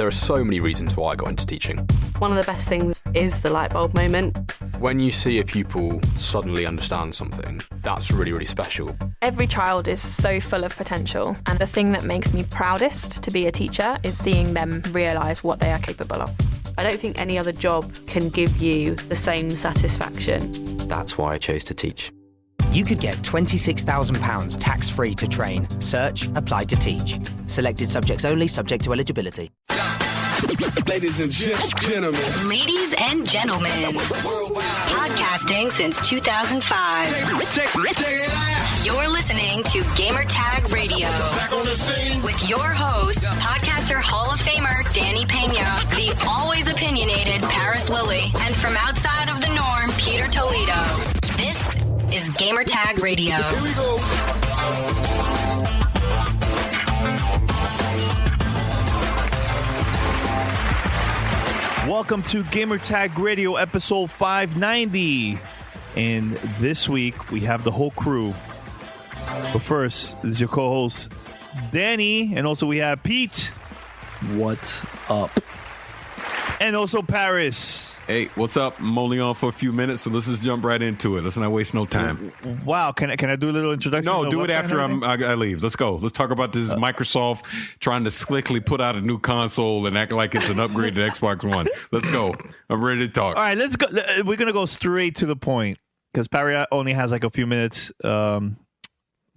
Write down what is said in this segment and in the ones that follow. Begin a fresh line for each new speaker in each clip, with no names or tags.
there are so many reasons why I got into teaching.
One of the best things is the light bulb moment.
When you see a pupil suddenly understand something, that's really, really special.
Every child is so full of potential, and the thing that makes me proudest to be a teacher is seeing them realise what they are capable of.
I don't think any other job can give you the same satisfaction.
That's why I chose to teach.
You could get £26,000 tax-free to train. Search, apply to teach. Selected subjects only, subject to eligibility.
Ladies and gentlemen.
Ladies and gentlemen. Podcasting since 2005.
Check it out.
You're listening to Gamertag Radio.
Back on the scene.
With your host, podcaster Hall of Famer Danny Pena, the always opinionated Paris Lilly, and from outside of the norm, Peter Toledo. This is Gamertag Radio.
Here we go.
Welcome to Gamertag Radio episode 590. And this week we have the whole crew. But first, this is your co-host Danny, and also we have Pete.
What's up?
And also Paris.
Hey, what's up? I'm only on for a few minutes, so let's just jump right into it. Let's not waste no time.
Wow, can I do a little introduction?
No, do it after I leave. Let's go. Let's talk about this Microsoft trying to slickly put out a new console and act like it's an upgrade to Xbox One. Let's go. I'm ready to talk.
All right, let's go. We're going to go straight to the point because Paris only has like a few minutes to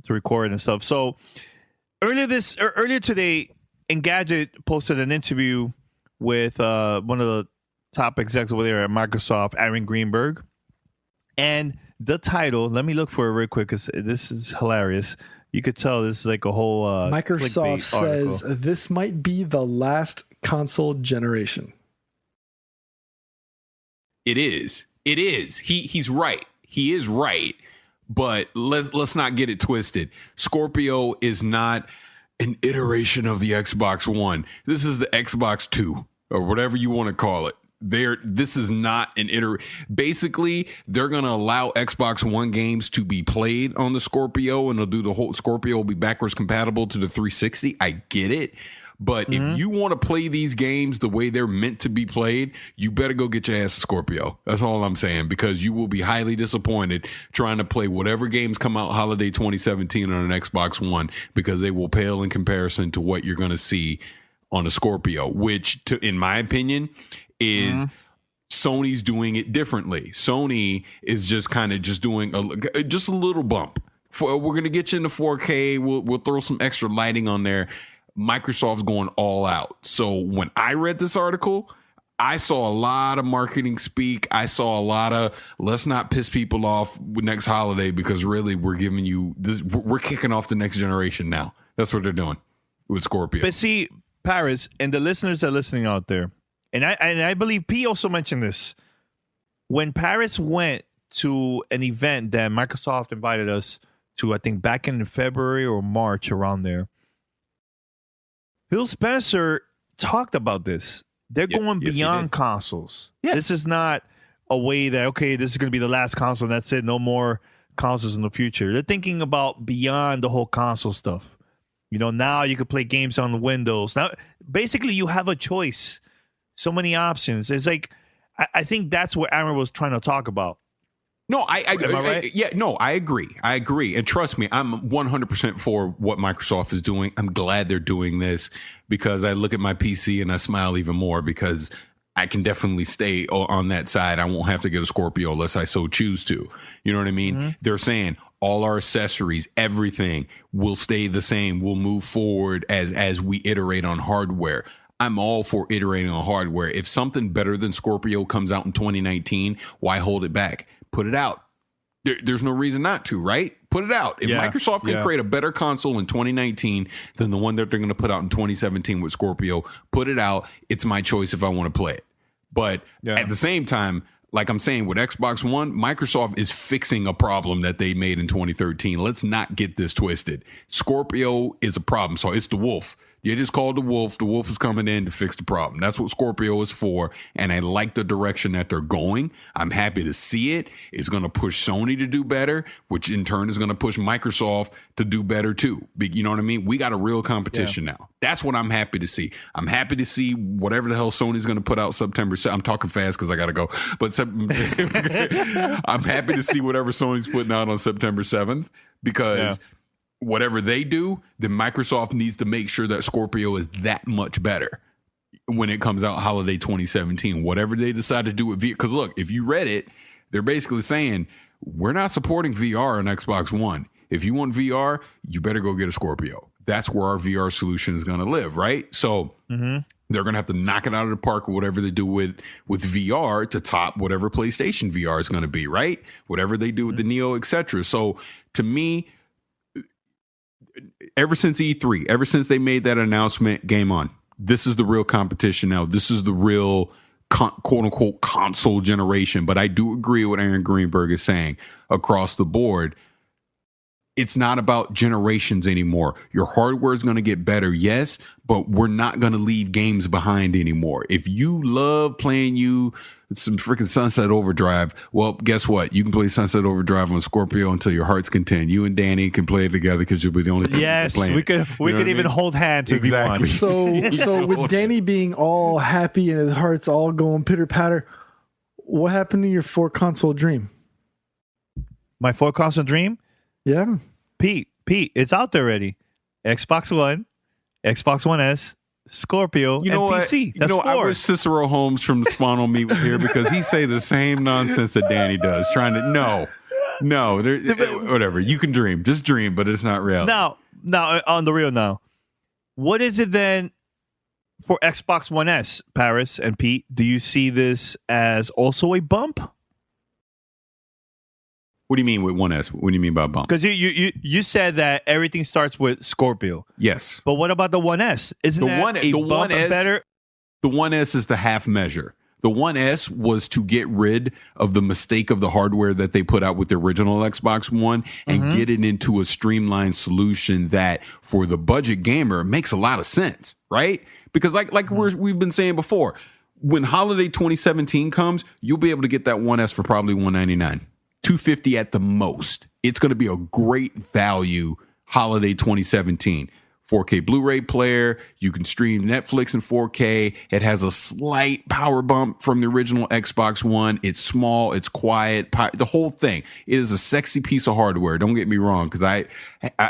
record and stuff. So earlier today, Engadget posted an interview with one of the top execs over there at Microsoft, Aaron Greenberg. And the title, let me look for it real quick because this is hilarious. You could tell this is like a whole
Microsoft says this might be the last console generation.
It is. He's right. He is right. But let's not get it twisted. Scorpio is not an iteration of the Xbox One. This is the Xbox 2 or whatever you want to call it. This is not an basically they're going to allow Xbox One games to be played on the Scorpio, and they'll do the whole Scorpio will be backwards compatible to the 360. I get it. But if you want to play these games the way they're meant to be played, you better go get your ass a Scorpio. That's all I'm saying, because you will be highly disappointed trying to play whatever games come out holiday 2017 on an Xbox One, because they will pale in comparison to what you're going to see on a Scorpio, which, in my opinion, is Sony's doing it differently. Sony is just kind of just doing a little bump. We're going to get you into 4K. We'll throw some extra lighting on there. Microsoft's going all out. So when I read this article, I saw a lot of marketing speak. I saw a lot of let's not piss people off next holiday, because really we're giving you this. We're kicking off the next generation now. That's what they're doing with Scorpio.
But see, Paris and the listeners that are listening out there, and I believe P also mentioned this. When Paris went to an event that Microsoft invited us to, I think back in February or March, around there, Phil Spencer talked about this. They're going beyond consoles. Yes. This is not a way that, okay, this is going to be the last console and that's it. No more consoles in the future. They're thinking about beyond the whole console stuff. You know, now you could play games on Windows. Now, basically, you have a choice. So many options. It's like, I think that's what Aaron was trying to talk about.
No, I agree. I agree. And trust me, I'm 100% for what Microsoft is doing. I'm glad they're doing this, because I look at my PC and I smile even more, because I can definitely stay on that side. I won't have to get a Scorpio unless I so choose to. You know what I mean? Mm-hmm. They're saying all our accessories, everything will stay the same. We'll move forward as we iterate on hardware. I'm all for iterating on hardware. If something better than Scorpio comes out in 2019, why hold it back? Put it out. There's no reason not to, right? Put it out. If Microsoft can create a better console in 2019 than the one that they're going to put out in 2017 with Scorpio, put it out. It's my choice if I want to play it. But at the same time, like I'm saying with Xbox One, Microsoft is fixing a problem that they made in 2013. Let's not get this twisted. Scorpio is a problem. So it's the wolf. You just called the wolf. The wolf is coming in to fix the problem. That's what Scorpio is for. And I like the direction that they're going. I'm happy to see it. It's going to push Sony to do better, which in turn is going to push Microsoft to do better too. You know what I mean? We got a real competition now. That's what I'm happy to see. I'm happy to see whatever the hell Sony's going to put out September 7th. I'm talking fast because I got to go. But I'm happy to see whatever Sony's putting out on September 7th because whatever they do, then Microsoft needs to make sure that Scorpio is that much better when it comes out holiday 2017. Whatever they decide to do with VR. Because look, if you read it, they're basically saying, we're not supporting VR on Xbox One. If you want VR, you better go get a Scorpio. That's where our VR solution is going to live, right? So they're going to have to knock it out of the park or whatever they do with VR to top whatever PlayStation VR is going to be, right? Whatever they do with the Neo, etc. So to me, ever since E3, ever since they made that announcement, game on. This is the real competition now. This is the real quote unquote console generation. But I do agree with Aaron Greenberg is saying across the board. It's not about generations anymore. Your hardware is going to get better, yes, but we're not going to leave games behind anymore. If you love playing some freaking Sunset Overdrive, well, guess what? You can play Sunset Overdrive on Scorpio until your heart's content. You and Danny can play it together because you'll be the only people playing.
We could even hold hands if you want.
So with Danny being all happy and his heart's all going pitter patter, what happened to your 4-console dream?
My 4-console dream?
Yeah.
Pete, it's out there already. Xbox One, Xbox One S, Scorpio, and PC. That's 4.
I wish Cicero Holmes from the Spawn on Me was here because he say the same nonsense that Danny does, trying to whatever. You can dream, just dream, but it's not real.
Now, on the real now, what is it then for Xbox One S, Paris and Pete? Do you see this as also a bump?
What do you mean with 1S? What do you mean by bump?
Because you said that everything starts with Scorpio.
Yes.
But what about the 1S? Isn't the bump better?
The 1S is the half measure. The 1S was to get rid of the mistake of the hardware that they put out with the original Xbox One and get it into a streamlined solution that for the budget gamer makes a lot of sense, right? Because like we've been saying before, when holiday 2017 comes, you'll be able to get that 1S for probably $199. $250 at the most. It's going to be a great value holiday 2017. 4K Blu-ray player. You can stream Netflix in 4K. It has a slight power bump from the original Xbox One. It's small. It's quiet. The whole thing. It is a sexy piece of hardware. Don't get me wrong, because I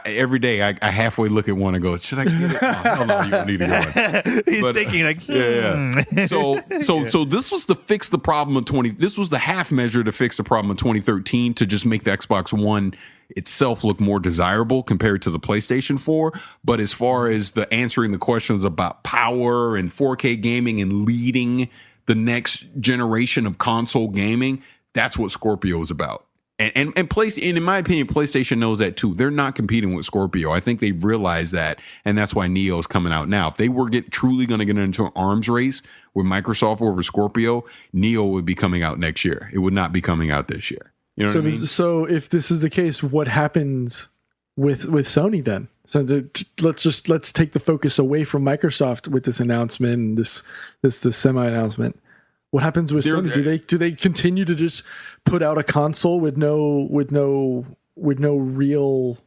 every day I halfway look at one and go, should I get it? Oh, hell no, you don't need to get one.
He's thinking like,
yeah. So this was to fix the problem of 20. This was the half measure to fix the problem of 2013 to just make the Xbox One itself look more desirable compared to the PlayStation 4. But as far as the answering the questions about power and 4K gaming and leading the next generation of console gaming, that's what Scorpio is about. And in my opinion, PlayStation knows that too. They're not competing with Scorpio. I think they've realized that, and that's why Neo is coming out now. If they were truly going to get into an arms race with Microsoft over Scorpio, Neo would be coming out next year. It would not be coming out this year. You know what I mean? So
if this is the case, what happens with Sony then? So let's take the focus away from Microsoft with this announcement and this semi-announcement. What happens with Sony? Do they continue to just put out a console with no real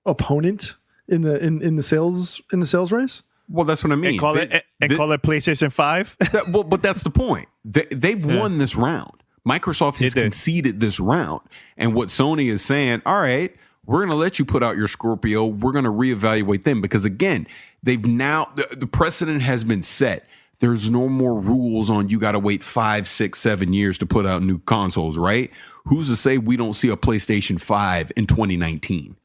opponent in the sales race?
Well, that's what I mean.
And call it PlayStation 5.
But that's the point. They've won this round. Microsoft has conceded this round. And what Sony is saying, all right, we're going to let you put out your Scorpio. We're going to reevaluate them. Because again, they've now, the precedent has been set. There's no more rules on you got to wait 5, 6, 7 years to put out new consoles, right? Who's to say we don't see a PlayStation 5 in 2019?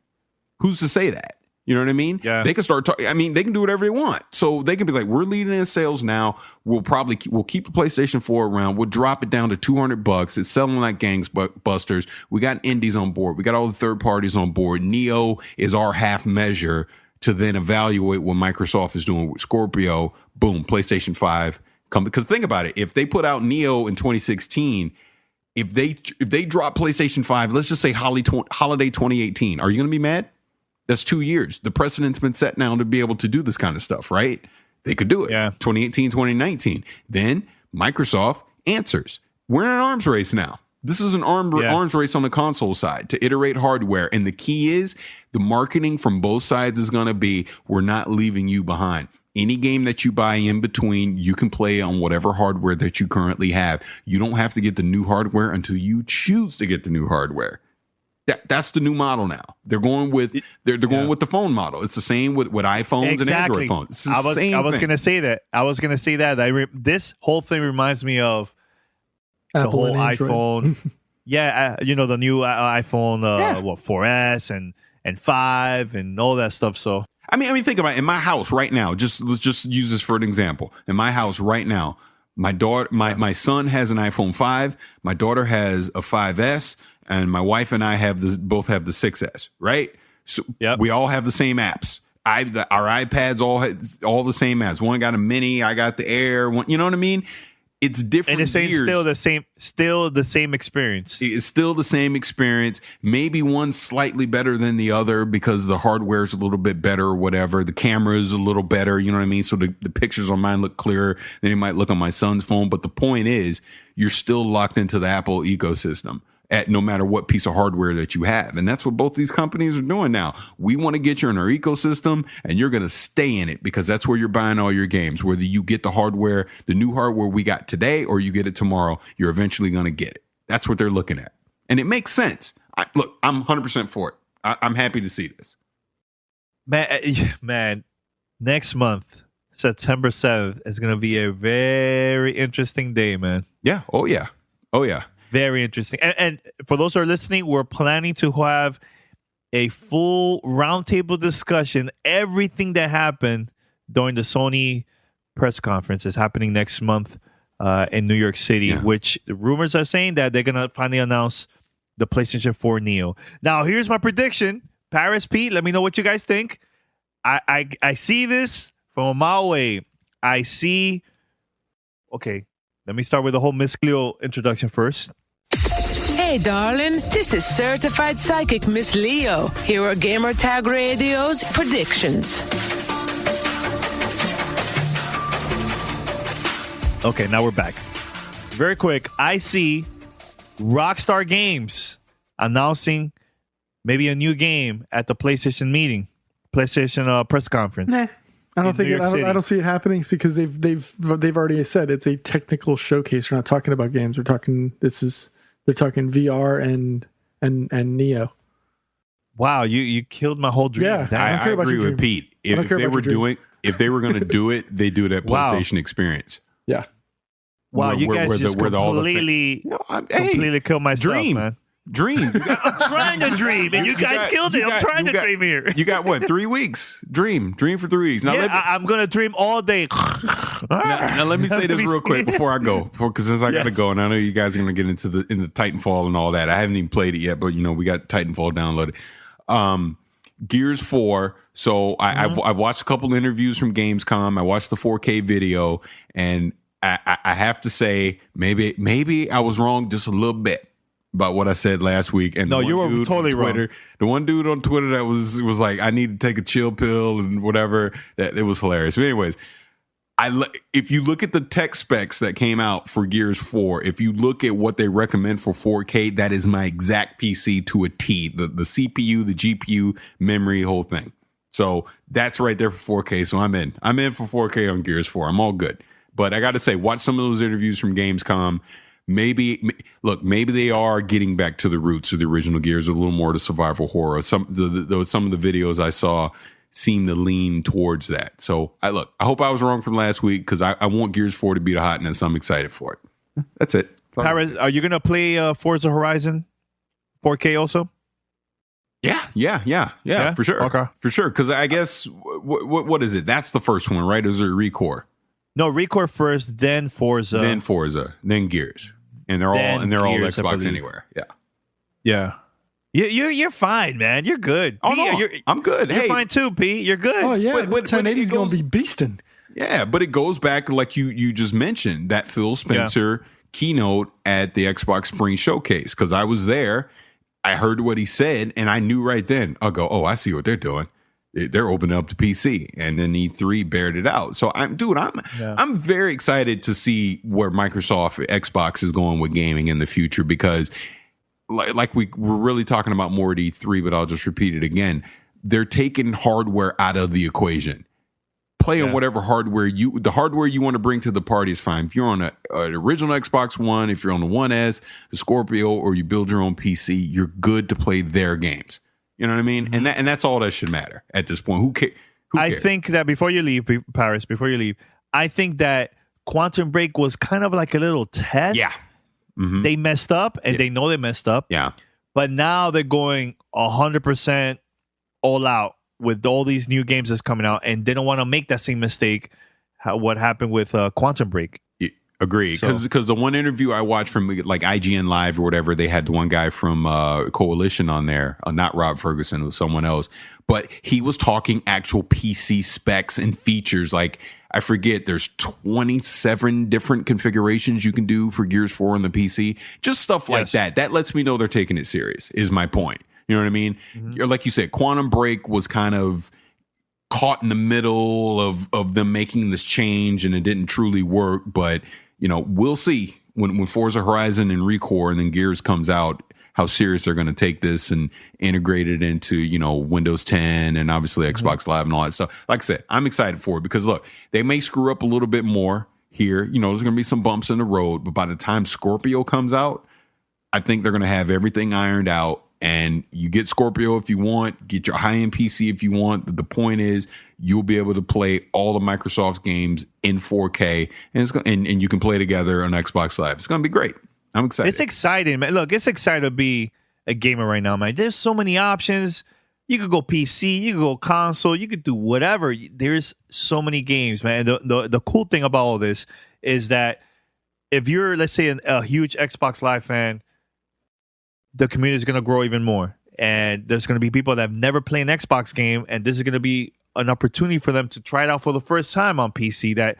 Who's to say that? You know what I mean?
Yeah.
They can start talking. I mean, they can do whatever they want. So they can be like, we're leading in sales now. We'll keep the PlayStation 4 around. We'll drop it down to $200. It's selling like gangbusters. We got indies on board. We got all the third parties on board. Neo is our half measure to then evaluate what Microsoft is doing with Scorpio. Boom, PlayStation 5 come. Because think about it. If they put out Neo in 2016, if they drop PlayStation 5, let's just say holiday 2018, are you going to be mad? That's 2 years. The precedent's been set now to be able to do this kind of stuff, right? They could do it.
Yeah.
2018, 2019. Then Microsoft answers. We're in an arms race now. This is an arms race on the console side to iterate hardware. And the key is the marketing from both sides is going to be, we're not leaving you behind. Any game that you buy in between, you can play on whatever hardware that you currently have. You don't have to get the new hardware until you choose to get the new hardware. That's the new model now. They're going with going with the phone model. It's the same with iPhones and Android phones. It's the same
I was
thing.
going to say that. This whole thing reminds me of
Apple
the whole
and Android.
iPhone. The new iPhone 4S and 5 and all that stuff. So
I mean, think about it. In my house right now, let's just use this for an example. In my house right now, my daughter, my son has an iPhone 5. My daughter has a 5S, and my wife and I both have the 6S. Right? So we all have the same apps. Our iPads all the same apps. One got a mini, I got the Air. One, you know what I mean? It's different.
And it's still the same experience.
It's still the same experience. Maybe one slightly better than the other because the hardware is a little bit better or whatever. The camera is a little better. You know what I mean? So the pictures on mine look clearer than they might look on my son's phone. But the point is, you're still locked into the Apple ecosystem at no matter what piece of hardware that you have. And that's what both these companies are doing now. We want to get you in our ecosystem, and you're going to stay in it because that's where you're buying all your games. Whether you get the hardware, the new hardware we got today, or you get it tomorrow, you're eventually going to get it. That's what they're looking at. And it makes sense. I'm 100% for it. I'm happy to see this.
Man, next month, September 7th, is going to be a very interesting day, man.
Yeah. Oh, yeah.
Very interesting. And for those who are listening, we're planning to have a full roundtable discussion. Everything that happened during the Sony press conference is happening next month in New York City, which rumors are saying that they're going to finally announce the PlayStation 4 Neo. Now, here's my prediction. Paris, Pete, let me know what you guys think. I see this from a mile away. Okay, let me start with the whole Miss Cleo introduction first.
Hey, darling, this is Certified Psychic Miss Leo. Here are Gamer Tag Radio's predictions.
Okay, now we're back. Very quick, I see Rockstar Games announcing maybe a new game at the PlayStation PlayStation press conference.
Nah, I don't see it happening because they've already said it's a technical showcase. We're not talking about games. They're talking VR and Neo.
Wow, you killed my whole dream.
Yeah,
I agree with Pete. If they were going to do it, they do it at PlayStation Experience.
Yeah.
Wow, you guys just completely killed myself, man.
Dream.
I'm trying to dream, and you guys killed it. I'm trying to dream here.
You got what? 3 weeks? Dream for 3 weeks. Now
I'm gonna dream all day.
Now let me say this real quick before I go, because since I got to go, and I know you guys are gonna get into Titanfall and all that. I haven't even played it yet, but we got Titanfall downloaded. Gears 4. So I've watched a couple interviews from Gamescom. I watched the 4K video, and I have to say maybe I was wrong just a little bit about what I said last week. And
no, you were totally wrong.
The one dude on Twitter that was like, I need to take a chill pill and whatever. That it was hilarious. But anyways, if you look at the tech specs that came out for Gears 4, if you look at what they recommend for 4K, that is my exact PC to a T. The CPU, the GPU, memory, whole thing. So that's right there for 4K. So I'm in for 4K on Gears 4. I'm all good. But I got to say, watch some of those interviews from Gamescom. Maybe they are getting back to the roots of the original Gears, a little more to survival horror. Some of the videos I saw seem to lean towards that. So I hope I was wrong from last week, because I want Gears 4 to be the hotness. I'm excited for it. That's it.
Paris, are you gonna play Forza Horizon 4K also? Yeah, for sure.
Okay. For sure. Because I guess what is it? That's the first one, right? Is it Recore?
No, Recore first, then Forza,
then Gears, and they're all Xbox Anywhere. Yeah.
You're fine, man. You're good.
Oh, no, I'm good.
You're fine too, Pete. You're good.
Oh yeah, 1080 is gonna be beasting.
Yeah, but it goes back, like you just mentioned, that Phil Spencer keynote at the Xbox Spring Showcase, because I was there. I heard what he said, and I knew right then. I'll go, oh, I see what they're doing. They're opening up the PC, and then E3 bared it out. So I'm very excited to see where Microsoft Xbox is going with gaming in the future, because like we're really talking about more at E3, but I'll just repeat it again. They're taking hardware out of the equation. Play on whatever hardware you want to bring to the party is fine. If you're on an original Xbox One, if you're on the One S, the Scorpio, or you build your own PC, you're good to play their games. You know what I mean? And that's all that should matter at this point. Who cares?
I think that before you leave, Paris, I think that Quantum Break was kind of like a little test.
Yeah.
They messed up, and they know they messed up.
Yeah.
But now they're going 100% all out with all these new games that's coming out, and they don't want to make that same mistake what happened with Quantum Break.
Agree, because the one interview I watched from like IGN Live or whatever, they had the one guy from Coalition on there, not Rob Ferguson, it was someone else, but he was talking actual PC specs and features. Like, I forget, there's 27 different configurations you can do for Gears 4 on the PC. Just stuff like that. That lets me know they're taking it serious, is my point. You know what I mean? Like you said, Quantum Break was kind of caught in the middle of them making this change, and it didn't truly work. But, you know, we'll see when Forza Horizon and ReCore and then Gears comes out, how serious they're going to take this and integrate it into, you know, Windows 10 and obviously Xbox Live and all that stuff. Like I said, I'm excited for it, because look, they may screw up a little bit more here. You know, there's going to be some bumps in the road, but by the time Scorpio comes out, I think they're going to have everything ironed out. And you get Scorpio if you want, get your high-end PC if you want. The point is, you'll be able to play all of Microsoft's games in 4K, and you can play together on Xbox Live. It's going to be great. I'm excited.
It's exciting, man. Look, it's exciting to be a gamer right now, man. There's so many options. You could go PC, you could go console, you could do whatever. There's so many games, man. And the cool thing about all this is that if you're, let's say, a huge Xbox Live fan, the community is going to grow even more. And there's going to be people that have never played an Xbox game, and this is going to be an opportunity for them to try it out for the first time on PC, that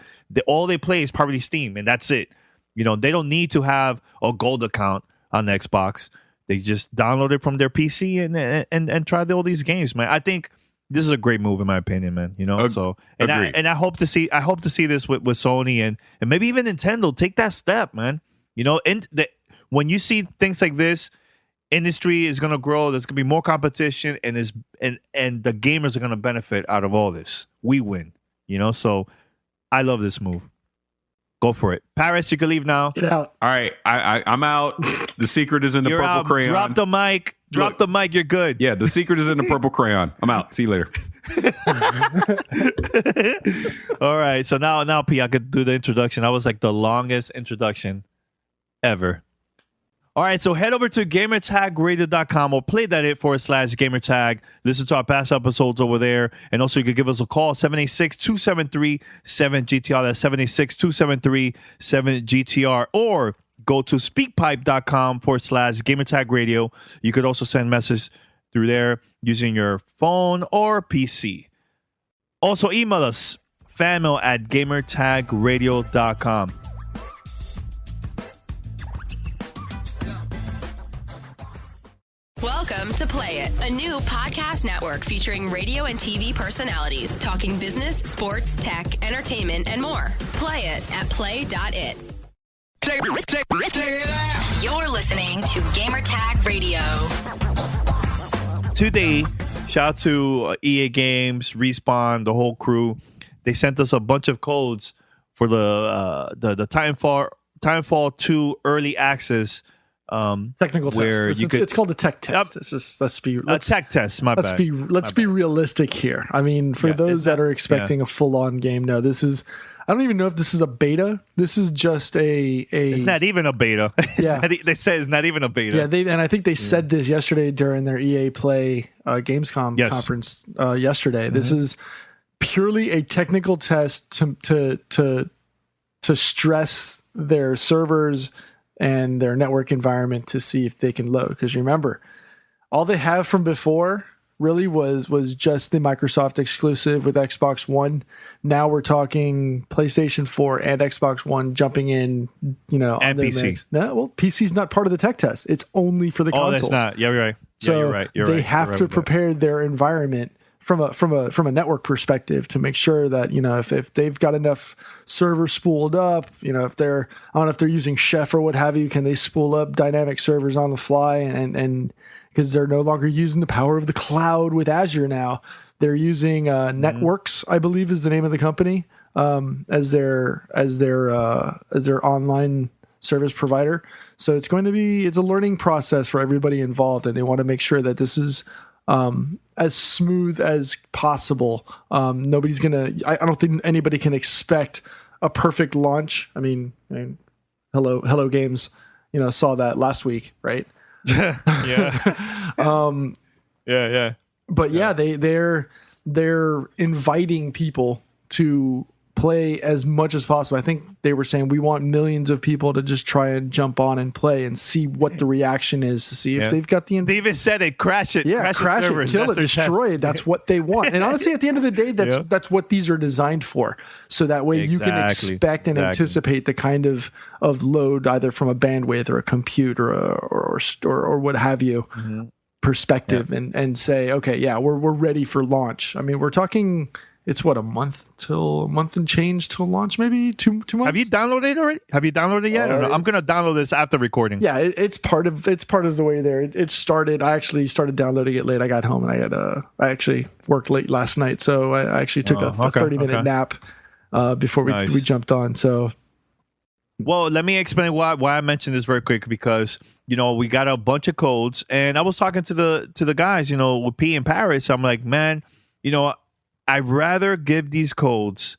all they play is probably Steam, and that's it. You know, they don't need to have a gold account on the Xbox. They just download it from their PC and try all these games, man. I think this is a great move, in my opinion, man. You know, I hope to see this with Sony and maybe even Nintendo take that step, man. You know, when you see things like this, industry is going to grow. There's going to be more competition, and the gamers are going to benefit out of all this. We win, you know. So I love this move. Go for it, Paris. You can leave now.
Get out.
All right, I'm out. The secret is in the
You're
purple
out.
crayon.
Drop the mic. Drop the mic. You're good.
Yeah, the secret is in the purple crayon. I'm out. See you later.
All right. So now, P, I could do the introduction. That was like the longest introduction ever. All right, so head over to gamertagradio.com or play that /gamertag. Listen to our past episodes over there. And also, you could give us a call, 786-273-7GTR. That's 786-273-7GTR. Or go to speakpipe.com /gamertagradio. You could also send messages through there using your phone or PC. Also, email us, fanmail@gamertagradio.com.
Welcome to Play It, a new podcast network featuring radio and TV personalities talking business, sports, tech, entertainment, and more. Play it at play.it.
Take it out.
You're listening to Gamertag Radio.
Today, shout out to EA Games, Respawn, the whole crew. They sent us a bunch of codes for the Titanfall 2 early access.
Technical test. It's called a tech test. Let's be
a tech test.
Let's be realistic here. I mean, for those that are expecting a full-on game, no, this is. I don't even know if this is a beta. This is just a.
It's not even a beta. They say it's not even a beta.
Yeah, and I think they said this yesterday during their EA Play Gamescom conference yesterday. This is purely a technical test to stress their servers and their network environment to see if they can load. Because remember, all they have from before really was just the Microsoft exclusive with Xbox One. Now we're talking PlayStation 4 and Xbox One jumping in, and
PC.
Mix. No, well, PC's not part of the tech test. It's only for the consoles.
Oh, that's not. Yeah, you're right.
So
you're right.
They have to prepare their environment from a network perspective to make sure that if they've got enough servers spooled up, if they're, I don't know if they're using Chef or what have you, can they spool up dynamic servers on the fly, and because they're no longer using the power of the cloud with Azure now, they're using Networks, I believe is the name of the company, as their online service provider. So it's a learning process for everybody involved, and they want to make sure that this is as smooth as possible. I don't think anybody can expect a perfect launch. I mean, Hello Games, saw that last week, right?
Yeah. Yeah.
But yeah, they're inviting people to play as much as possible. I think they were saying we want millions of people to just try and jump on and play and see what the reaction is, to see if they've got the.
They even said it, crash it,
crash it, kill it, destroy it. That's what they want. And honestly, at the end of the day, that's what these are designed for. So that way you can expect and anticipate the kind of load, either from a bandwidth or a compute or what have you, perspective, and say, okay, yeah, we're ready for launch. I mean, we're talking. It's a month and change till launch, maybe two months.
Have you downloaded it already? Have you downloaded it yet? Or no? I'm gonna download this after recording.
Yeah, it's part of the way there. It started. I actually started downloading it late. I got home and I actually worked late last night, so I actually took a 30-minute nap before we jumped on. So,
well, let me explain why I mentioned this very quick, because we got a bunch of codes, and I was talking to the guys, with P in Paris. I'm like, man, I'd rather give these codes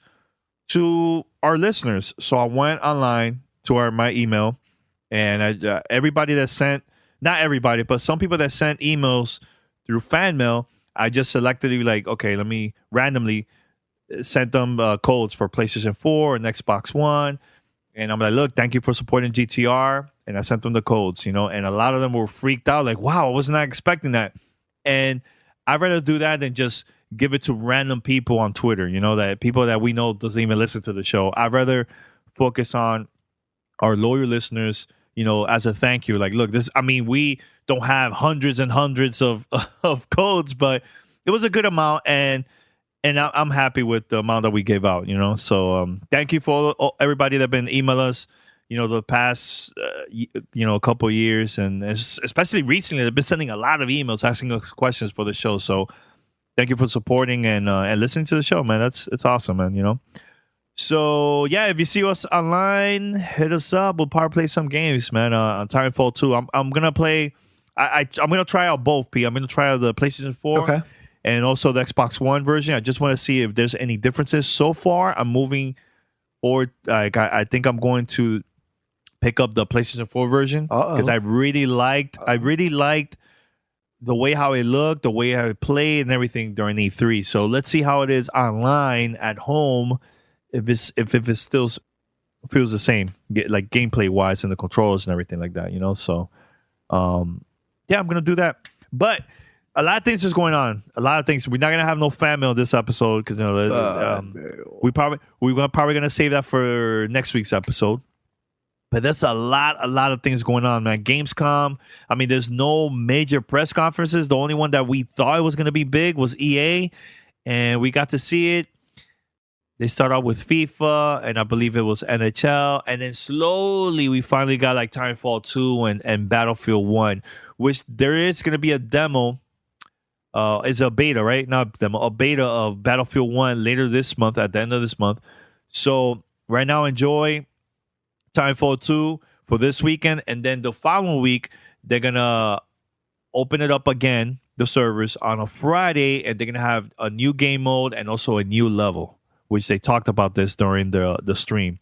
to our listeners. So I went online to my email, and everybody that sent, not everybody, but some people that sent emails through fan mail, I just selected okay, let me randomly send them codes for PlayStation 4 and Xbox One. And I'm like, look, thank you for supporting GTR. And I sent them the codes, and a lot of them were freaked out, like, wow, I was not expecting that. And I'd rather do that than just give it to random people on Twitter, that people that we know doesn't even listen to the show. I'd rather focus on our loyal listeners, as a thank you. Like, look, we don't have hundreds and hundreds of codes, but it was a good amount, and I'm happy with the amount that we gave out, So thank you for everybody that been email us, the past, a couple of years, and especially recently, they've been sending a lot of emails asking us questions for the show. So thank you for supporting and listening to the show, man. It's awesome, man. So yeah, if you see us online, hit us up. We'll probably play some games, man. On Titanfall 2, I'm gonna play. I'm gonna try out both. I'm gonna try out the PlayStation 4 and also the Xbox One version. I just want to see if there's any differences. So far, I'm moving forward. I think I'm going to pick up the PlayStation 4 version because I really liked the way how it looked, the way how it played, and everything during E3. So let's see how it is online at home. If it still feels the same, like gameplay wise and the controls and everything like that, So, yeah, I'm gonna do that. But a lot of things is going on. A lot of things. We're not gonna have no fan mail this episode because we're probably gonna save that for next week's episode. But there's a lot of things going on, man. Gamescom. I mean, there's no major press conferences. The only one that we thought was going to be big was EA, and we got to see it. They start out with FIFA, and I believe it was NHL, and then slowly we finally got like Titanfall 2 and Battlefield 1, which there is going to be a demo. It's a beta, right? Not a demo, a beta of Battlefield 1 later this month, at the end of this month. So right now, enjoy Titanfall 2 for this weekend, and then the following week they're gonna open it up again, the servers, on a Friday, and they're gonna have a new game mode and also a new level, which they talked about this during the stream.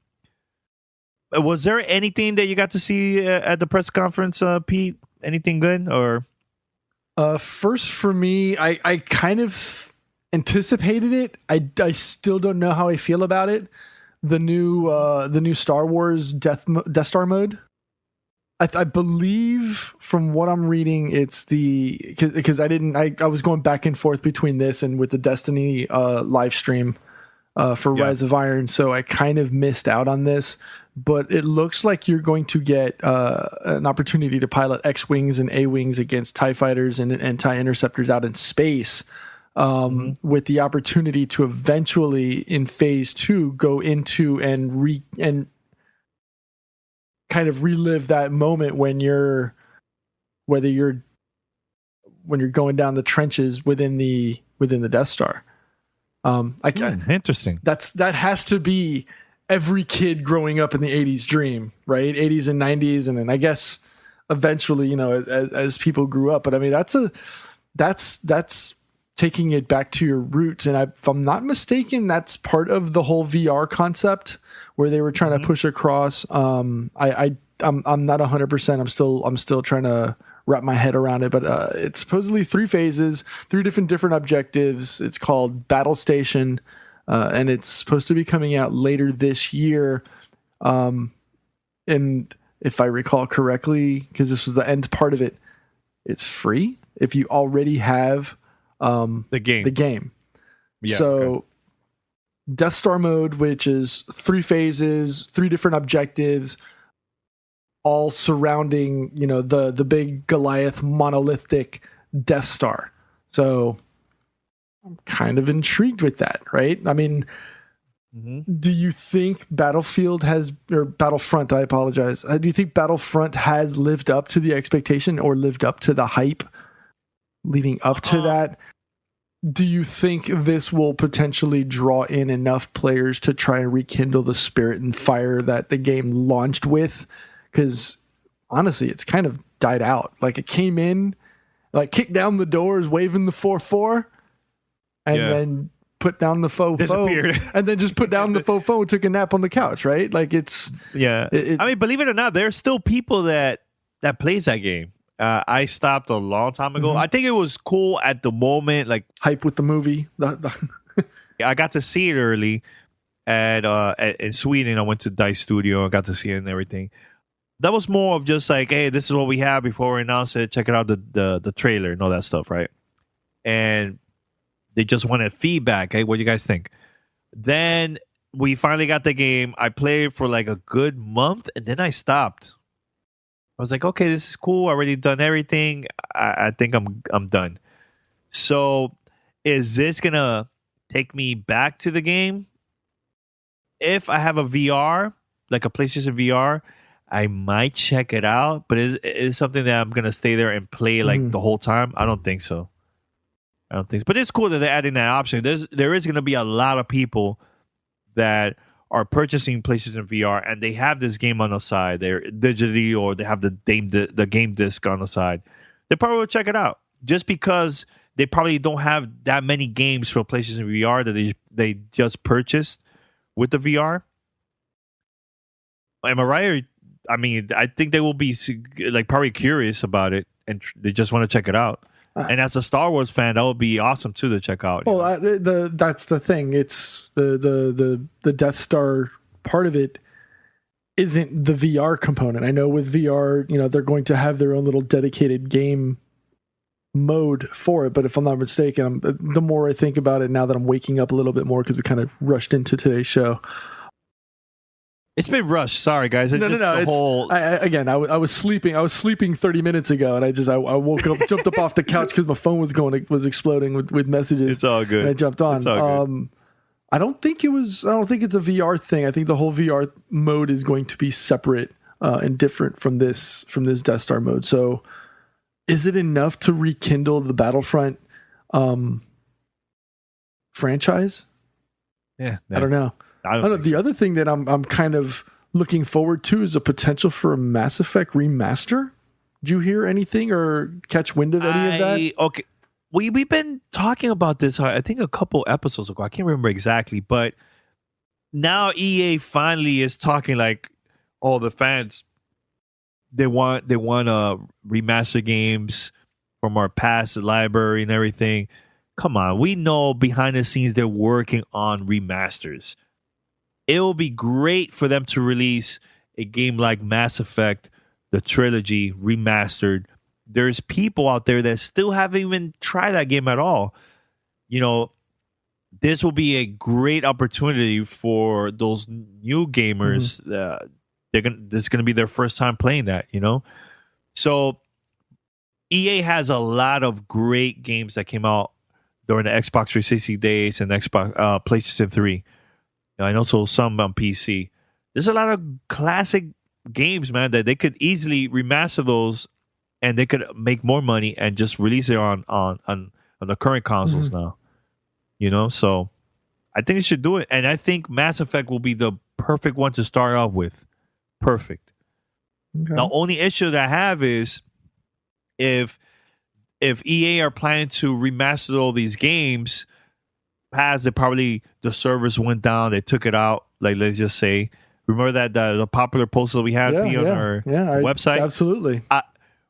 Was there anything that you got to see at the press conference, Pete? Anything good? Or
first for me, I kind of anticipated it. I still don't know how I feel about it. The new Star Wars Death Star mode. I believe from what I'm reading, it's because I was going back and forth between this and with the Destiny live stream for Rise of Iron, so I kind of missed out on this. But it looks like you're going to get an opportunity to pilot X-Wings and A-Wings against TIE fighters and TIE interceptors out in space, with the opportunity to eventually, in Phase 2, go into and kind of relive that moment when you're going down the trenches within the Death Star.
Interesting.
That has to be every kid growing up in the 80s dream, right? 80s and 90s, and then I guess eventually, as people grew up. But I mean, that's taking it back to your roots. And if I'm not mistaken, that's part of the whole VR concept where they were trying to push across. I'm not 100%. I'm still trying to wrap my head around it, but it's supposedly 3 phases, 3 different objectives. It's called Battle Station. And it's supposed to be coming out later this year. And if I recall correctly, because this was the end part of it, it's free if you already have the game.
Yeah,
so
okay.
Death Star mode, which is 3 phases, 3 different objectives, all surrounding, the big Goliath monolithic Death Star. So I'm kind of intrigued with that, right? I mean, do you think Battlefront, I apologize. Do you think Battlefront has lived up to the expectation or lived up to the hype leading up to that? Do you think this will potentially draw in enough players to try and rekindle the spirit and fire that the game launched with? Because honestly, it's kind of died out. Like, it came in, like, kicked down the doors, waving the 4-4. And then put down the faux and then just put down the faux and took a nap on the couch, right? Like, it's
I mean, believe it or not, there's still people that plays that game. I stopped a long time ago. I think it was cool at the moment, like
hype with the movie.
I got to see it early in Sweden. I went to Dice Studio. I got to see it and everything. That was more of just like, hey, this is what we have before we announce it. Check it out, the trailer and all that stuff, right? And they just wanted feedback. Hey, what do you guys think? Then we finally got the game. I played for like a good month, and then I stopped. I was like, okay, this is cool. I already done everything. I think I'm done. So, is this gonna take me back to the game? If I have a VR, like a PlayStation VR, I might check it out. But is something that I'm gonna stay there and play like the whole time? I don't think so. But it's cool that they're adding that option. There is going to be a lot of people that are purchasing PlayStation VR and they have this game on the side. They're digitally, or they have the game disc on the side. They probably will check it out just because they probably don't have that many games for PlayStation VR that they just purchased with the VR. Am I right? I mean, I think they will be like probably curious about it and they just want to check it out. And as a Star Wars fan, that would be awesome too to check out.
Well, that's the thing. It's the Death Star part of it isn't the VR component. I know with VR, they're going to have their own little dedicated game mode for it. But if I'm not mistaken, the more I think about it now that I'm waking up a little bit more because we kind of rushed into today's show.
It's been rushed. Sorry, guys.
No. I was sleeping. I was sleeping 30 minutes ago, and I woke up, jumped up off the couch because my phone was exploding with messages.
It's all good.
And I jumped on.
It's all good.
I don't think it's a VR thing. I think the whole VR mode is going to be separate and different from this Death Star mode. So, is it enough to rekindle the Battlefront franchise?
Yeah,
I don't know. I don't know. The other thing that I'm kind of looking forward to is a potential for a Mass Effect remaster. Did you hear anything or catch wind of any of that?
Okay. We've been talking about this, I think, a couple episodes ago. I can't remember exactly, but now EA finally is talking like, oh, the fans, they want remaster games from our past library and everything. Come on, we know behind the scenes they're working on remasters. It will be great for them to release a game like Mass Effect, the trilogy remastered. There's people out there that still haven't even tried that game at all. You know, this will be a great opportunity for those new gamers. This is going to be their first time playing that, you know? So EA has a lot of great games that came out during the Xbox 360 days and Xbox PlayStation 3. And also some on PC. There's a lot of classic games, man, that they could easily remaster those and they could make more money and just release it on the current consoles now. You know, so I think it should do it. And I think Mass Effect will be the perfect one to start off with. Perfect. Okay. The only issue that I have is if EA are planning to remaster all these games, probably the servers went down, they took it out. Like, let's just say, remember that the popular post that we had on our website?
Absolutely.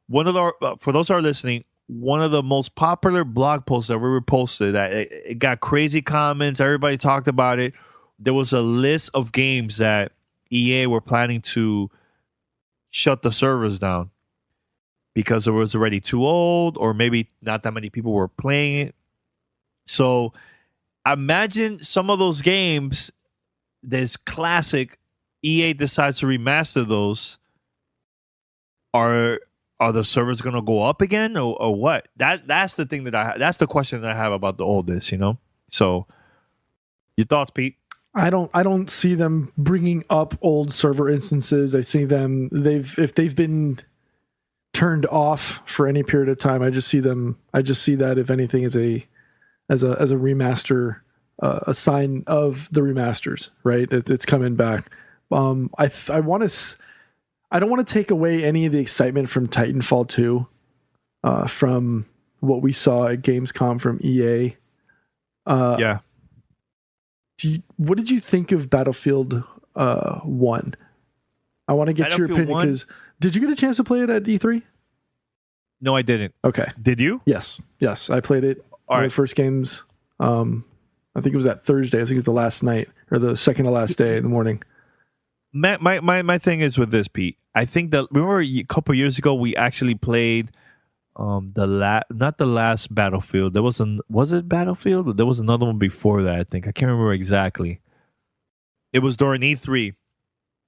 One of the for those who are listening, one of the most popular blog posts that we were posted, that it got crazy comments. Everybody talked about it. There was a list of games that EA were planning to shut the servers down because it was already too old, or maybe not that many people were playing it. So imagine some of those games, this classic, EA decides to remaster those. Are the servers going to go up again, or what? That's the thing that's the question that I have about all this, you know? So your thoughts, Pete?
I don't see them bringing up old server instances. I see them, if they've been turned off for any period of time, I just see that, if anything, as a remaster, a sign of the remasters, right? It's coming back. I don't want to take away any of the excitement from Titanfall 2, from what we saw at Gamescom from EA. What did you think of Battlefield 1? I want to get your opinion, because did you get a chance to play it at E3?
No, I didn't.
Okay.
Did you?
Yes, I played it. One of the first games. I think it was that Thursday. I think it was the last night, or the second to last day in the morning.
My thing is with this, Pete. I think that, remember a couple of years ago we actually played not the last Battlefield. Was it Battlefield? There was another one before that, I think. I can't remember exactly. It was during E3.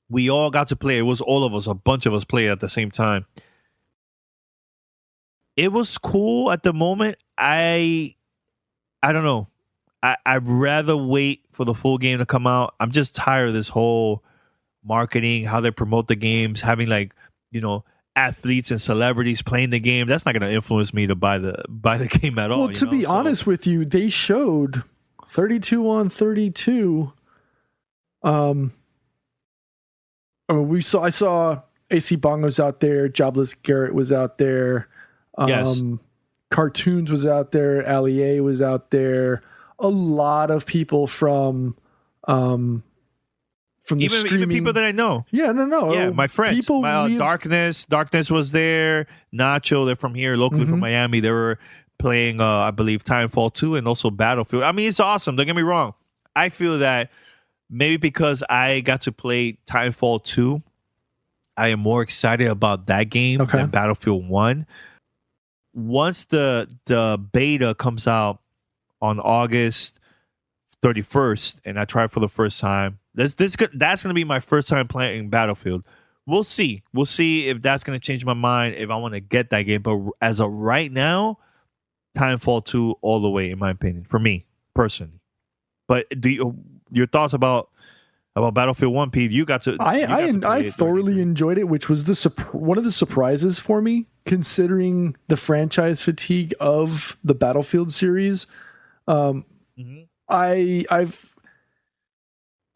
We all got to play. It was all of us, a bunch of us played at the same time. It was cool at the moment. I don't know. I'd rather wait for the full game to come out. I'm just tired of this whole marketing, how they promote the games, having, like, you know, athletes and celebrities playing the game. That's not going to influence me to buy the game at all.
Well, to be honest with you, they showed 32 on 32. I saw AC Bongo's out there, Jobless Garrett was out there.
Yes.
Cartoons was out there, Ali A was out there. A lot of people from the streaming.
Even people that I know.
Yeah, no.
Yeah, my friends. Darkness was there. Nacho, they're from here, locally from Miami. They were playing, I believe, Titanfall 2 and also Battlefield. I mean, it's awesome. Don't get me wrong. I feel that maybe because I got to play Titanfall 2, I am more excited about that game than Battlefield 1. Once the beta comes out on August 31st, and I try it for the first time, that's going to be my first time playing Battlefield. We'll see if that's going to change my mind, if I want to get that game. But as of right now, Titanfall 2 all the way, in my opinion, for me personally. But your thoughts about Battlefield 1, Pete?
I thoroughly enjoyed it, which was one of the surprises for me, considering the franchise fatigue of the Battlefield series.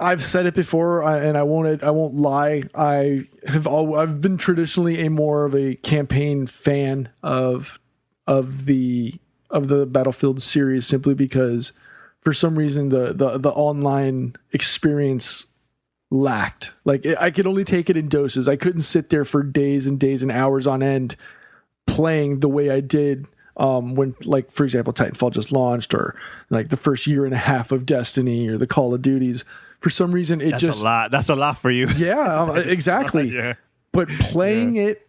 I've said it before, and I won't lie. I've been traditionally more of a campaign fan of the Battlefield series, simply because for some reason the online experience lacked. Like, I could only take it in doses. I couldn't sit there for days and days and hours on end playing the way I did when, like, for example, Titanfall just launched, or like the first year and a half of Destiny or the Call of Duties. For some reason, that's a lot for you. Yeah, exactly. Yeah. But playing it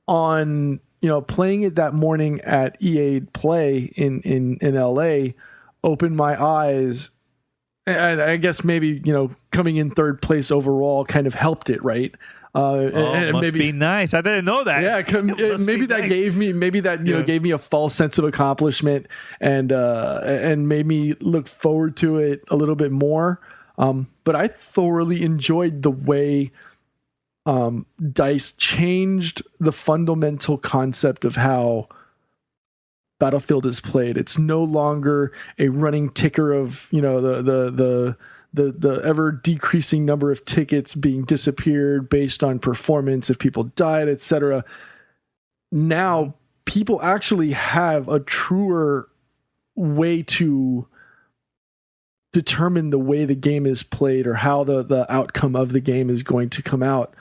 on, playing it that morning at EA Play in LA opened my eyes. And I guess maybe, coming in third place overall kind of helped it, right?
And must be nice. I didn't know that.
Yeah, maybe that gave me a false sense of accomplishment and made me look forward to it a little bit more. But I thoroughly enjoyed the way DICE changed the fundamental concept of how Battlefield is played. It's no longer a running ticker of the ever decreasing number of tickets being disappeared based on performance if people died, etc. Now people actually have a truer way to determine the way the game is played or how the outcome of the game is going to come out.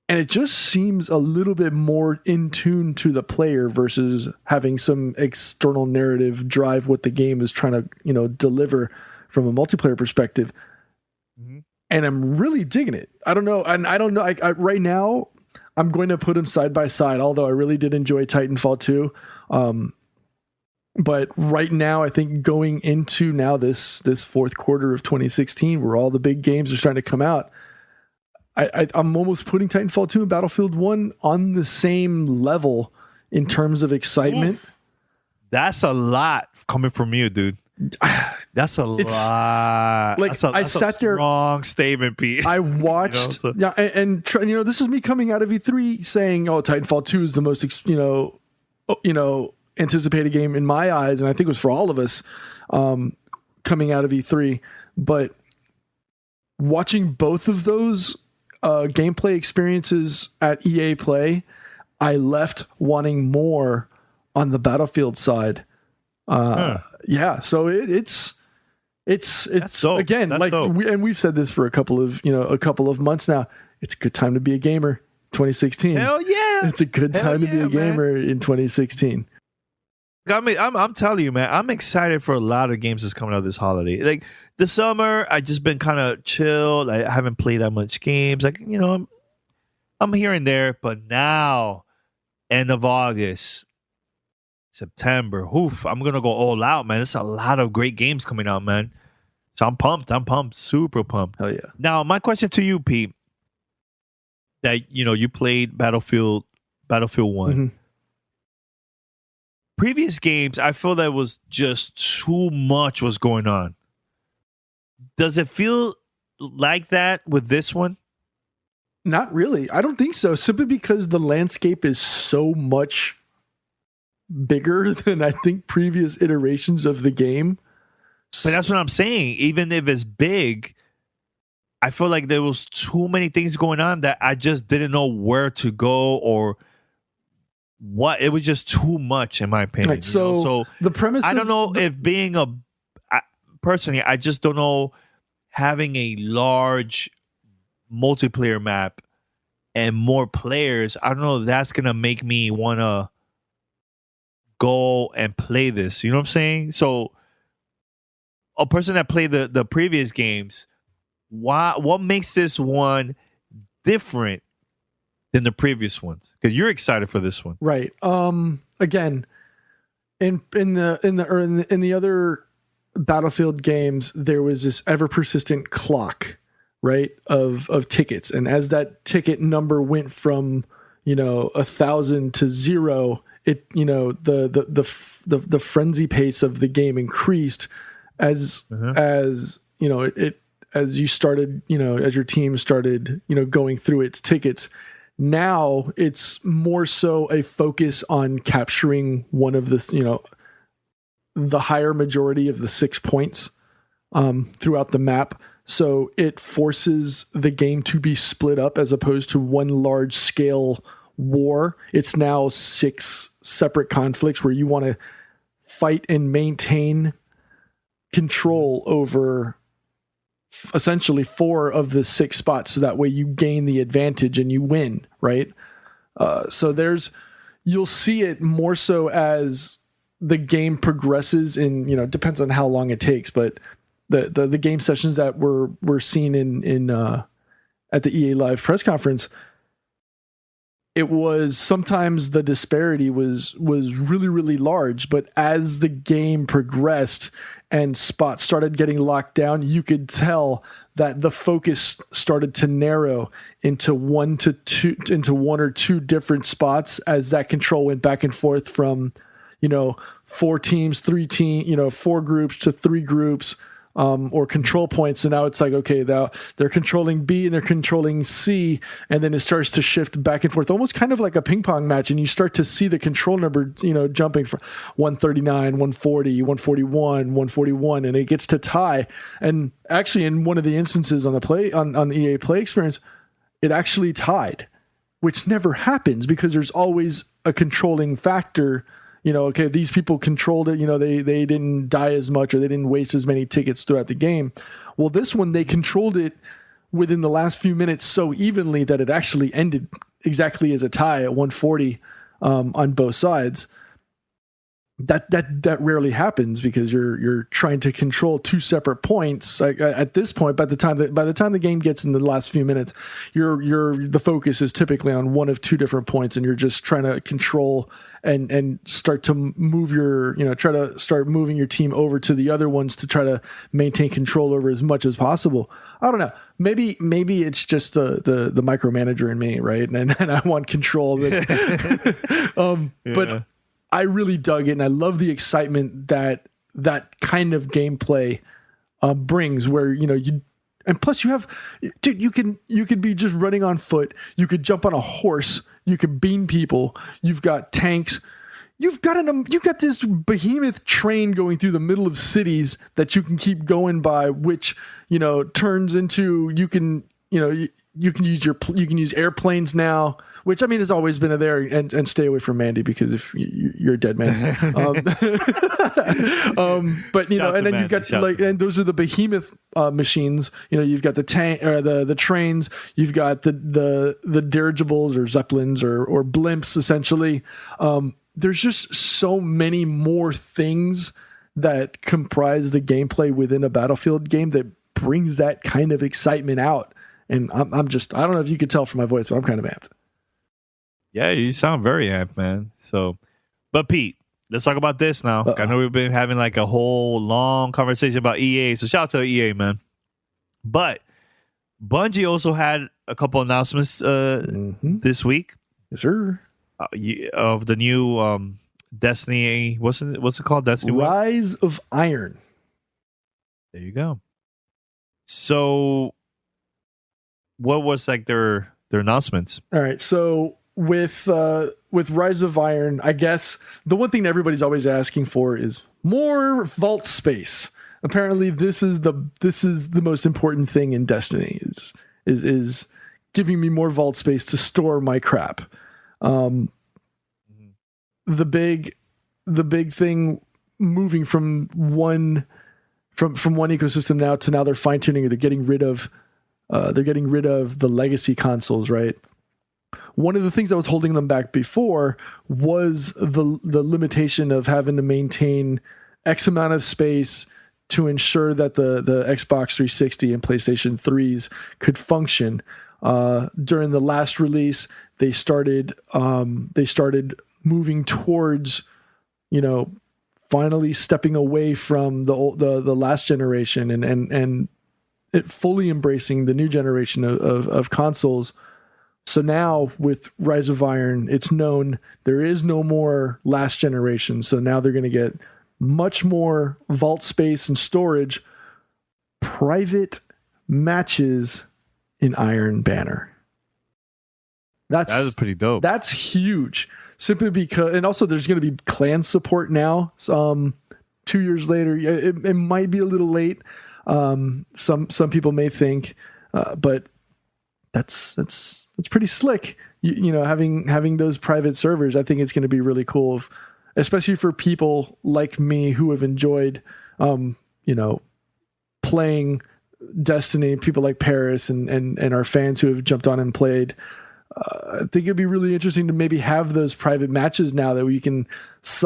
And it just seems a little bit more in tune to the player versus having some external narrative drive what the game is trying to, deliver from a multiplayer perspective. Mm-hmm. And I'm really digging it. I don't know. And I don't know. I right now, I'm going to put them side by side, although I really did enjoy Titanfall 2. But right now, I think going into now this fourth quarter of 2016, where all the big games are starting to come out, I'm almost putting Titanfall 2 and Battlefield 1 on the same level in terms of excitement.
Oof. That's a lot coming from you, dude. That's a lot.
Like,
that's
I sat there.
Wrong statement, Pete.
I watched, this is me coming out of E3 saying, "Oh, Titanfall 2 is the most, anticipated game in my eyes," and I think it was for all of us coming out of E3. But watching both of those gameplay experiences at EA Play, I left wanting more on the Battlefield side. Yeah, so it's again, that's like dope. We've said this for a couple of months now. It's a good time to be a gamer. 2016.
Hell yeah!
It's a good time to be a gamer in 2016.
I'm telling you, man, I'm excited for a lot of games that's coming out this holiday. Like the summer, I just been kind of chill. I haven't played that much games. Like, I'm here and there, but now, end of August, September, I'm gonna go all out, man. There's a lot of great games coming out, man. So I'm pumped, super pumped.
Hell yeah.
Now, my question to you, Pete, that you played Battlefield 1.
Mm-hmm.
Previous games, I feel that was just too much was going on. Does it feel like that with this one?
Not really. I don't think so. Simply because the landscape is so much bigger than I think previous iterations of the game.
But that's what I'm saying. Even if it's big, I feel like there was too many things going on that I just didn't know where to go or what. It was just too much, in my opinion.
Right, so the premise,
I don't know if being personally, I just don't know, having a large multiplayer map and more players, I don't know if that's gonna make me want to go and play this. You know what I'm saying? So a person that played the previous games, what makes this one different than the previous ones? Because you're excited for this one,
right? Again, in the other Battlefield games, there was this ever persistent clock, right, of tickets, and as that ticket number went from 1,000 to 0, it the frenzy pace of the game increased as as you started, as your team started, going through its tickets. Now it's more so a focus on capturing one of the, the higher majority of the 6 points throughout the map. So it forces the game to be split up as opposed to one large scale war. It's now 6 separate conflicts where you want to fight and maintain control over essentially 4 of the 6 spots, so that way you gain the advantage and you win, right? So you'll see it more so as the game progresses in, depends on how long it takes, but the game sessions that we're seeing in at the EA Live press conference, it was sometimes the disparity was really, really large. But as the game progressed and spots started getting locked down, you could tell that the focus started to narrow into one or two different spots as that control went back and forth from, 4 teams, 3 teams, 4 groups to 3 groups, or control points. So now it's like, okay, now they're controlling B and they're controlling C, and then it starts to shift back and forth, almost kind of like a ping pong match. And you start to see the control number, jumping from 139, 140, 141, 141, and it gets to tie. And actually, in one of the instances on the EA Play experience, it actually tied, which never happens because there's always a controlling factor. Okay, these people controlled it, they didn't die as much or they didn't waste as many tickets throughout the game. Well, this one, they controlled it within the last few minutes so evenly that it actually ended exactly as a tie at 140 on both sides. That rarely happens because you're trying to control 2 separate points. At this point, by the time the game gets in the last few minutes, the focus is typically on one of 2 different points, and you're just trying to control and start to move try to start moving your team over to the other ones to try to maintain control over as much as possible. I don't know. Maybe it's just the micromanager in me, right? And I want control, but I really dug it, and I love the excitement that kind of gameplay brings. Where and plus you have, dude, you could be just running on foot, you could jump on a horse, you could beam people, you've got tanks, you've got this behemoth train going through the middle of cities that you can keep going by, which turns into you can use airplanes now. Which, I mean, has always been there, and stay away from Mandy because if you're a dead man. But and then you've got and those are the behemoth machines. You've got the tank or the trains. You've got the dirigibles or zeppelins or blimps. Essentially, there's just so many more things that comprise the gameplay within a Battlefield game that brings that kind of excitement out. And I don't know if you could tell from my voice, but I'm kind of amped.
Yeah, you sound very amped, man. So, but Pete, let's talk about this now. I know we've been having like a whole long conversation about EA, so shout out to EA, man. But Bungie also had a couple announcements this week.
Yes, sir.
Of the new Destiny. What's it called? Destiny
Rise of Iron.
There you go. So, what was like their announcements?
All right, so with Rise of Iron, I guess the one thing that everybody's always asking for is more vault space. Apparently, this is the most important thing in Destiny is giving me more vault space to store my crap. The big thing moving from one ecosystem now to now they're fine tuning or they're getting rid of the legacy consoles, right? One of the things that was holding them back before was the limitation of having to maintain X amount of space to ensure that the Xbox 360 and PlayStation 3s could function. During the last release, they started moving towards, finally stepping away from the last generation and it fully embracing the new generation of consoles. So now with Rise of Iron, it's known there is no more last generation. So now they're going to get much more vault space and storage, private matches in Iron Banner. That is
pretty dope.
That's huge. Simply because, and also there's going to be clan support now. 2 years later, it might be a little late. Some people may think, but that's pretty slick. Having those private servers, I think it's going to be really cool, especially for people like me who have enjoyed, playing Destiny. People like Paris and our fans who have jumped on and played. I think it'd be really interesting to maybe have those private matches now that we can,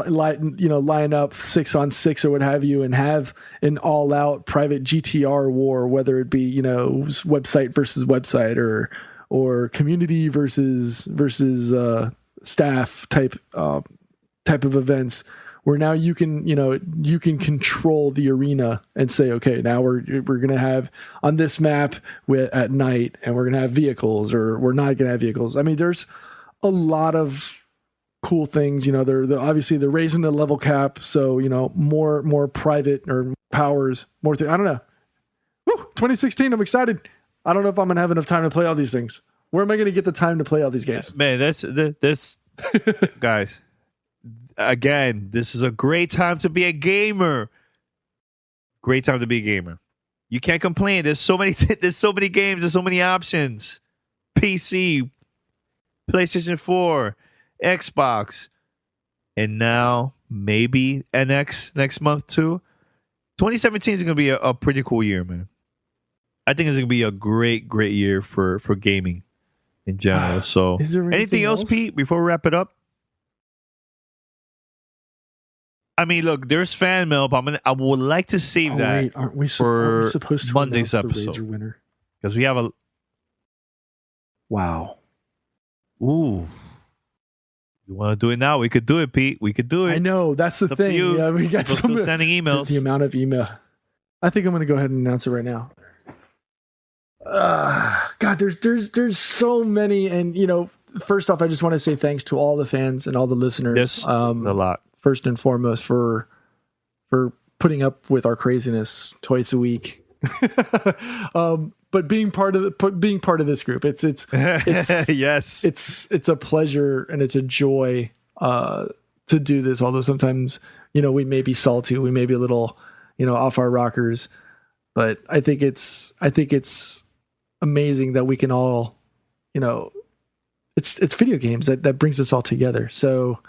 line up 6-on-6 or what have you, and have an all-out private GTR war, whether it be website versus website or community versus staff type of events, where now you can control the arena and say, okay, now we're gonna have on this map at night, and we're gonna have vehicles, or we're not gonna have vehicles. I mean, there's a lot of cool things. They're obviously they're raising the level cap, so more private or powers, more things. I don't know. Woo, 2016, I'm excited. I don't know if I'm gonna have enough time to play all these things. Where am I gonna get the time to play all these games?
Man, that's guys. Again, this is a great time to be a gamer. Great time to be a gamer. You can't complain. There's so many games. There's so many options. PC, PlayStation 4, Xbox, and now maybe NX next month too. 2017 is going to be a pretty cool year, man. I think it's going to be a great year for gaming in general. So,
Is there
anything else, Pete, before we wrap it up? I mean, look, there's fan mail, but I would like to save that
wait, aren't we
for
supposed to
Monday's
announce the
episode,
Razor winner?
because we have a
Wow.
ooh. You want to do it now? We could do it, Pete. We could do it.
I know, that's the
It's up to
thing.
you.
Yeah, we got
People
some
still sending emails.
The amount of email. I think I'm going to go ahead and announce it right now. God, there's so many, and first off, I just want to say thanks to all the fans and all the listeners.
Yes, a lot.
First and foremost, for putting up with our craziness twice a week. But being part of this group, it's
Yes.
it's a pleasure and it's a joy to do this. Although sometimes we may be salty, we may be a little off our rockers, but I think it's amazing that we can all it's video games that brings us all together. So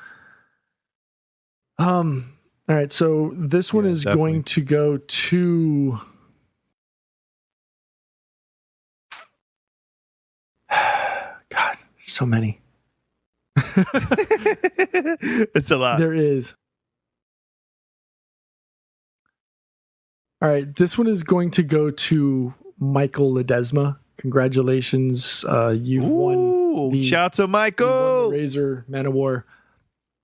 all right, so this one is
definitely
going to go to God, so many.
It's a lot.
There is. All right, this one is going to go to Michael Ledesma. Congratulations, you've won.
Shout out to Michael.
The Razor Man of War.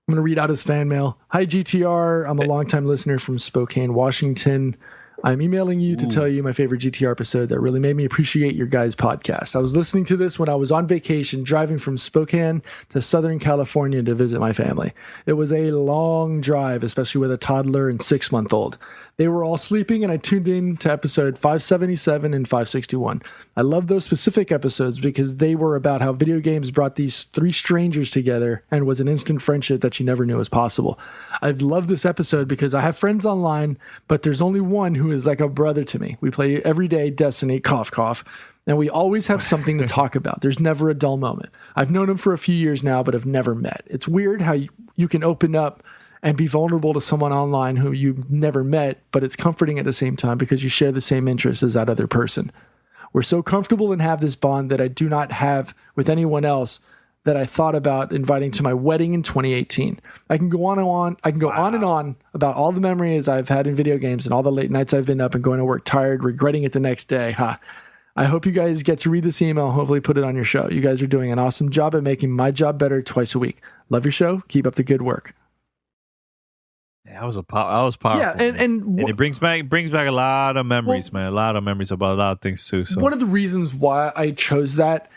I'm going to read out his fan mail. Hi, GTR. I'm a longtime listener from Spokane, Washington. I'm emailing you to tell you my favorite GTR episode that really made me appreciate your guys' podcast. I was listening to this when I was on vacation, driving from Spokane to Southern California to visit my family. It was a long drive, especially with a toddler and 6-month-old. They were all sleeping, and I tuned in to episode 577 and 561. I love those specific episodes because they were about how video games brought these 3 strangers together and was an instant friendship that you never knew was possible. I've loved this episode because I have friends online, but there's only one who is like a brother to me. We play every day Destiny, cough, cough, and we always have something to talk about. There's never a dull moment. I've known him for a few years now, but have never met. It's weird how you can open up and be vulnerable to someone online who you've never met, but it's comforting at the same time because you share the same interests as that other person. We're so comfortable and have this bond that I do not have with anyone else that I thought about inviting to my wedding in 2018. I can go on and on about all the memories I've had in video games and all the late nights I've been up and going to work tired, regretting it the next day. I hope you guys get to read this email and hopefully put it on your show. You guys are doing an awesome job at making my job better twice a week. Love your show. Keep up the good work.
That was powerful.
Yeah, and
it brings back a lot of memories, man. A lot of memories about a lot of things too. So
one of the reasons why I chose that,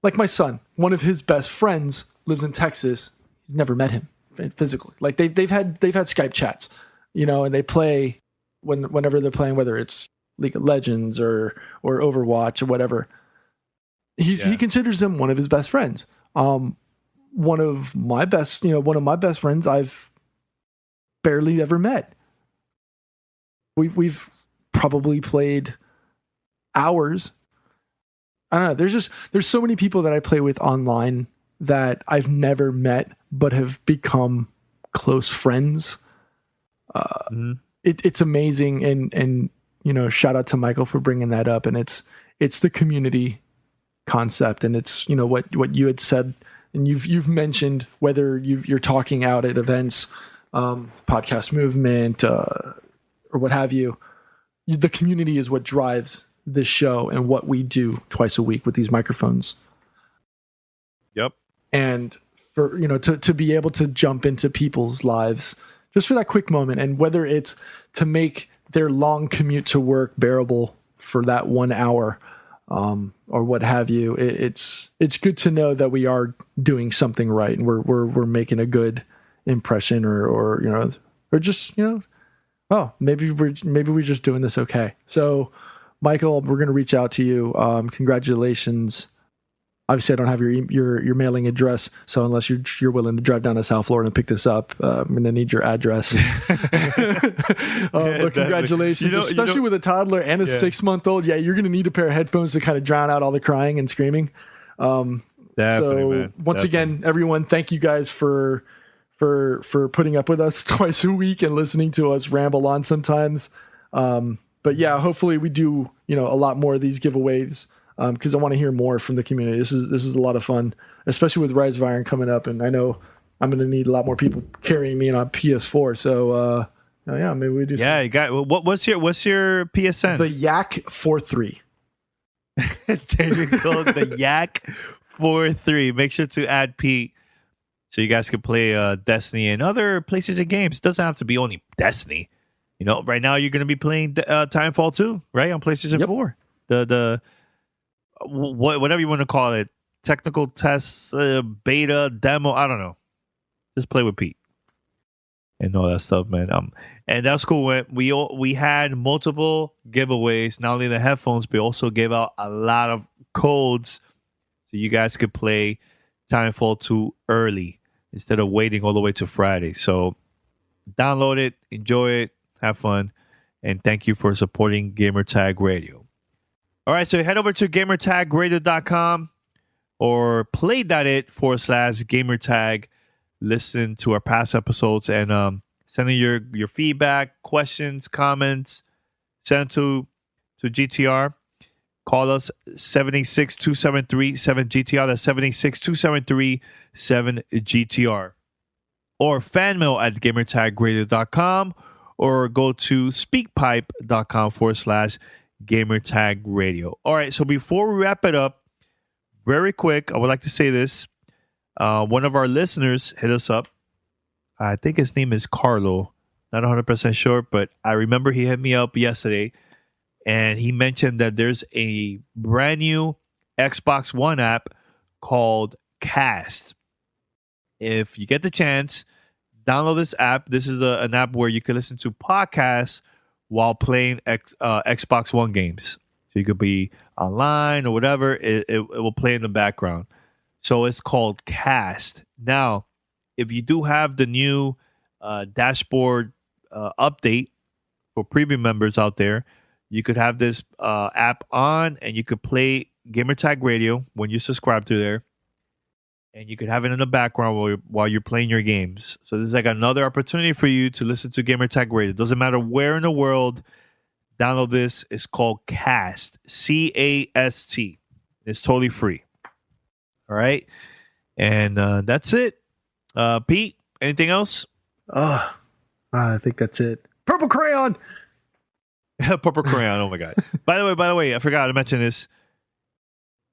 like my son, one of his best friends lives in Texas. He's never met him physically. Like they've had Skype chats, and they play whenever they're playing, whether it's League of Legends or Overwatch or whatever. He considers him one of his best friends. One of my best friends I've barely ever met. We've probably played hours. I don't know. There's so many people that I play with online that I've never met but have become close friends. It's amazing, and shout out to Michael for bringing that up. And it's the community concept, and it's what you had said, and you've mentioned whether you're talking out at events. Podcast movement or what have you, the community is what drives this show and what we do twice a week with these microphones.
Yep.
And for, you know, to be able to jump into people's lives just for that quick moment, and whether it's to make their long commute to work bearable for that 1 hour, or what have you, it's good to know that we are doing something right, and we're making a good impression, or you know, or just, you know, oh, maybe we're just doing this okay. So, Michael, we're going to reach out to you. Congratulations. Obviously, I don't have your mailing address, so unless you're willing to drive down to South Florida and pick this up, I'm going to need your address. But congratulations, especially with a toddler and a 6-month-old. Yeah, you're going to need a pair of headphones to kind of drown out all the crying and screaming.
Man.
Once again, everyone, thank you guys for putting up with us twice a week and listening to us ramble on sometimes. But yeah, hopefully we do, you know, a lot more of these giveaways. Because I want to hear more from the community. This is a lot of fun, especially with Rise of Iron coming up, and I know I'm going to need a lot more people carrying me on PS4. So yeah, maybe we do.
Yeah, you got what's your PSN?
The Yak 43.
There you go, the Yak 43. Make sure to add Pete so you guys can play Destiny and other PlayStation games. It doesn't have to be only Destiny. You know, right now you're going to be playing Titanfall 2, right, on PlayStation 4. The whatever you want to call it, technical tests, beta, demo, I don't know. Just play with Pete and all that stuff, man. And that's cool. We had multiple giveaways, not only the headphones, but also gave out a lot of codes so you guys could play Titanfall 2 early instead of waiting all the way to Friday. So download it, enjoy it, have fun, and thank you for supporting Gamertag Radio. All right, so head over to gamertagradio.com or play.it/gamertag. Listen to our past episodes and send in your feedback, questions, comments. Send it to GTR. Call us 786-273-7GTR. That's 786-273-7GTR. Or fanmail at gamertagradio.com or go to speakpipe.com/Gamertag Radio. All right, so before we wrap it up, very quick, I would like to say this. One of our listeners hit us up. I think his name is Carlo. Not 100% sure, but I remember he hit me up yesterday, and he mentioned that there's a brand new Xbox One app called Cast. If you get the chance, download this app. This is an app where you can listen to podcasts while playing Xbox One games. So you could be online or whatever. It will play in the background. So it's called Cast. Now, if you do have the new dashboard update for premium members out there, you could have this app on and you could play Gamertag Radio when you subscribe to there. And you could have it in the background while you're playing your games. So this is like another opportunity for you to listen to Gamertag Radio. It doesn't matter where in the world. Download this. It's called Cast. C-A-S-T. It's totally free. All right. And that's it. Pete, anything else?
I think that's it. Purple Crayon.
Purple Crayon. Oh, my God. By the way, I forgot to mention this.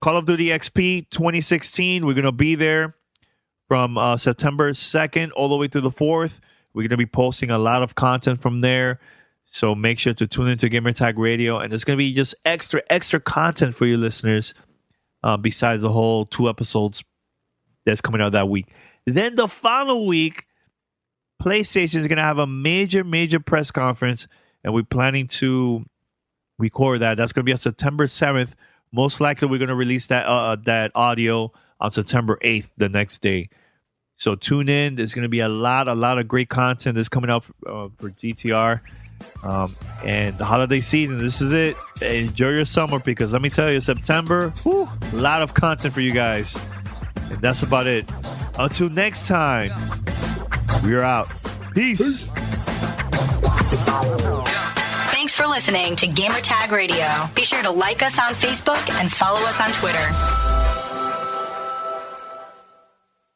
Call of Duty XP 2016. We're going to be there from September 2nd all the way to the 4th. We're going to be posting a lot of content from there. So make sure to tune into Gamertag Radio. And there's going to be just extra content for you listeners besides the whole 2 episodes that's coming out that week. Then the final week, PlayStation is going to have a major press conference. And we're planning to record that. That's going to be on September 7th. Most likely, we're going to release that audio on September 8th, the next day. So tune in. There's going to be a lot of great content that's coming out for GTR. And the holiday season, this is it. Enjoy your summer because let me tell you, September, a lot of content for you guys. And that's about it. Until next time, we're out. Peace.
Thanks for listening to Gamertag Radio. Be sure to like us on Facebook and follow us on Twitter.